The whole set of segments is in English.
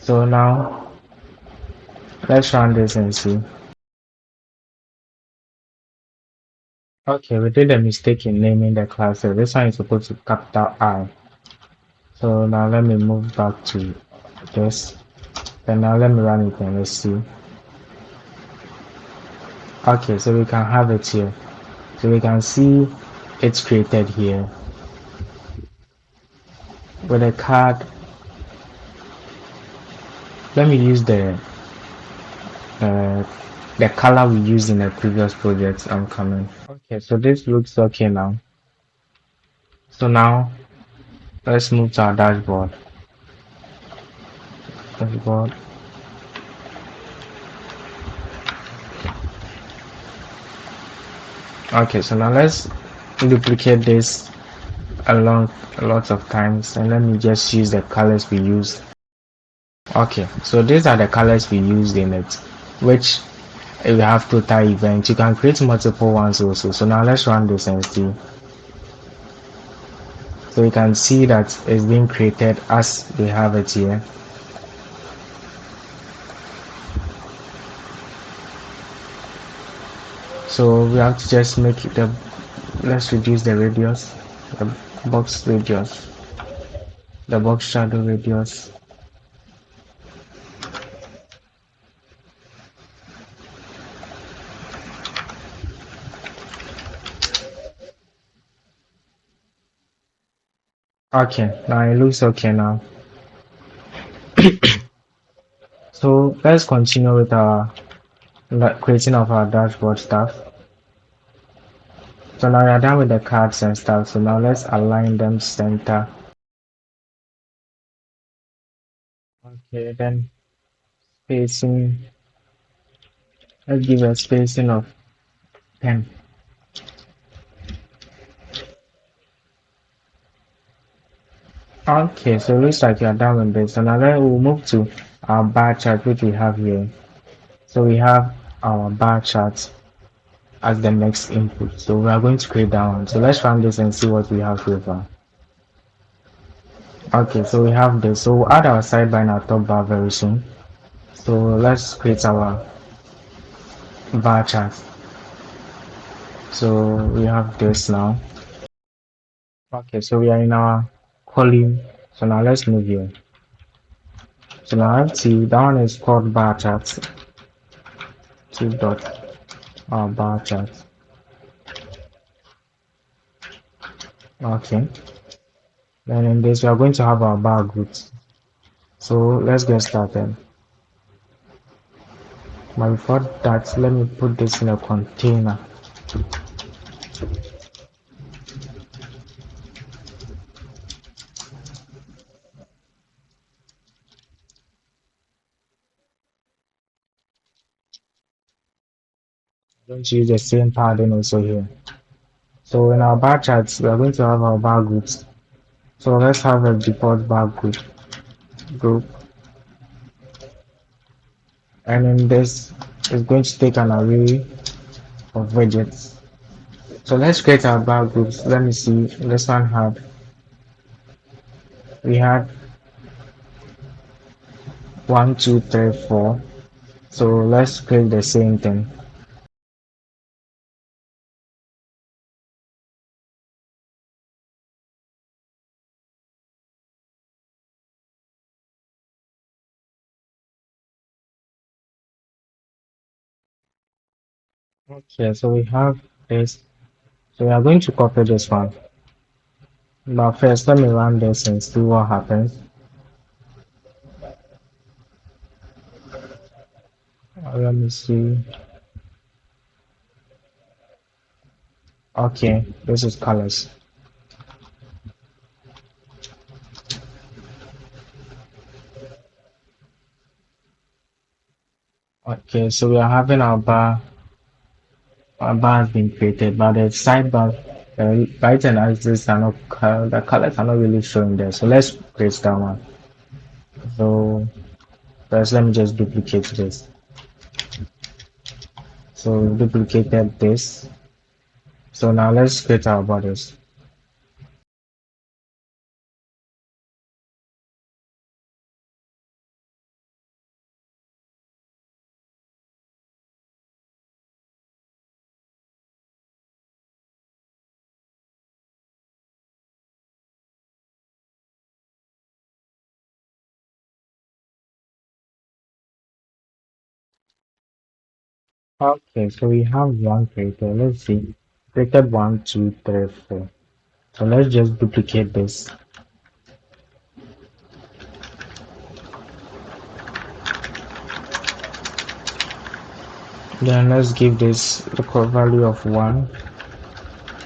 So now let's run this and see. Okay, we did a mistake in naming the class. So this one is supposed to be capital I. So now let me move back to this. And now let me run it and let's see. Okay, so we can have it here. So we can see it's created here with a card. Let me use uh, the color we used in the previous project. I'm coming. Okay, so this looks okay now. So now let's move to our dashboard. Dashboard. Okay, so now let's duplicate this along a lot of times, and let me just use the colors we used. Okay, so these are the colors we used in it, which if you have total events, you can create multiple ones also. So now let's run this and see. So you can see that it's being created as we have it here. So we have to just make the, let's reduce the radius, the box radius, the box shadow radius. Okay, now it looks okay now. So let's continue with our creating of our dashboard stuff. So now we are done with the cards and stuff. So now let's align them center. Okay, then spacing. Let's give a spacing of 10. Okay, so looks like you are done with this. So now then we'll move to our bar chart which we have here. So we have our bar chart as the next input. So we are going to create that one. So let's run this and see what we have so far. Okay, so we have this. So we'll add our sidebar in our top bar very soon. So let's create our bar chart. So we have this now. Okay, so we are in our column. So now let's move here. So now I have to, that one is called bar chart. Two dot our bar chart. Okay. Then in this we are going to have our bar groups. So let's get started. But before that, let me put this in a container. I'm going to use the same pattern also here. So in our bar charts, we are going to have our bar groups. So let's have a default bar group. And in this, it's going to take an array of widgets. So let's create our bar groups. Let me see. This one we had 1, 2, 3, 4. So let's create the same thing. Okay, so we have this. So we are going to copy this one. But first, let me run this and see what happens. Let me see. Okay, this is colors. Okay, so we are having our bar. Our bar has been created, but the sidebar, right and axis are not the colors are not really showing there. So let's create that one. So first, let me just duplicate this. So duplicated this. So now let's create our borders. Okay, so we have one created. Let's see. Created one, two, three, four. So let's just duplicate this. Then let's give this the core value of 1,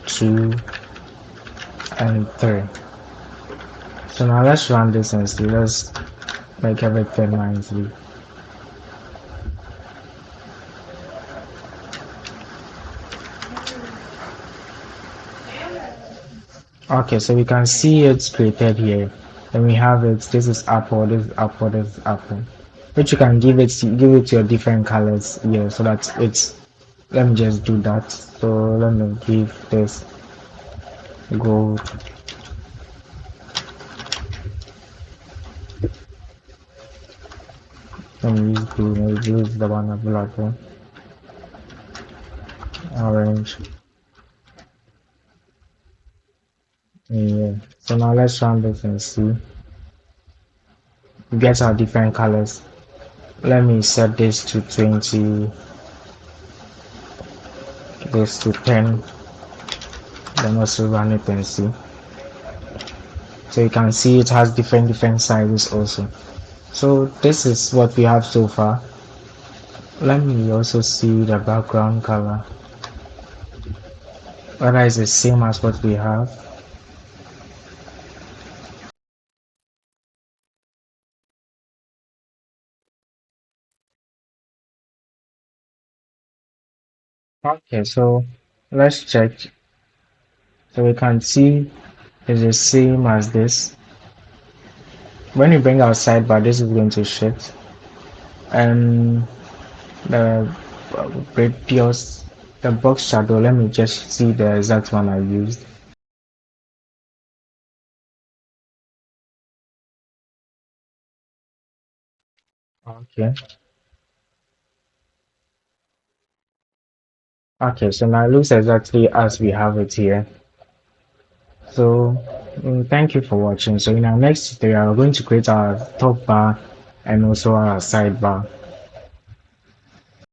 2, and 3. So now let's run this and see. Let's make everything nicely. Okay, so we can see it's created here. Then we have it. This is apple. This is apple. This is apple. Which you can give it your different colors here, so that it's. Let me just do that. So let me give this gold. Let me use blue. Maybe use the one available. Orange. Yeah. So now let's run this and see. We get our different colors. Let me set this to 20, this to 10, then also run it and see. So you can see it has different sizes also. So this is what we have so far. Let me also see the background color, whether it's the same as what we have. Okay, so let's check. So we can see it's the same as this. When you bring our sidebar, this is going to shift, and the radius, the box shadow. Let me just see the exact one I used. Okay. Okay, so now it looks exactly as we have it here. So thank you for watching. So in our next tutorial, we're going to create our top bar and also our sidebar.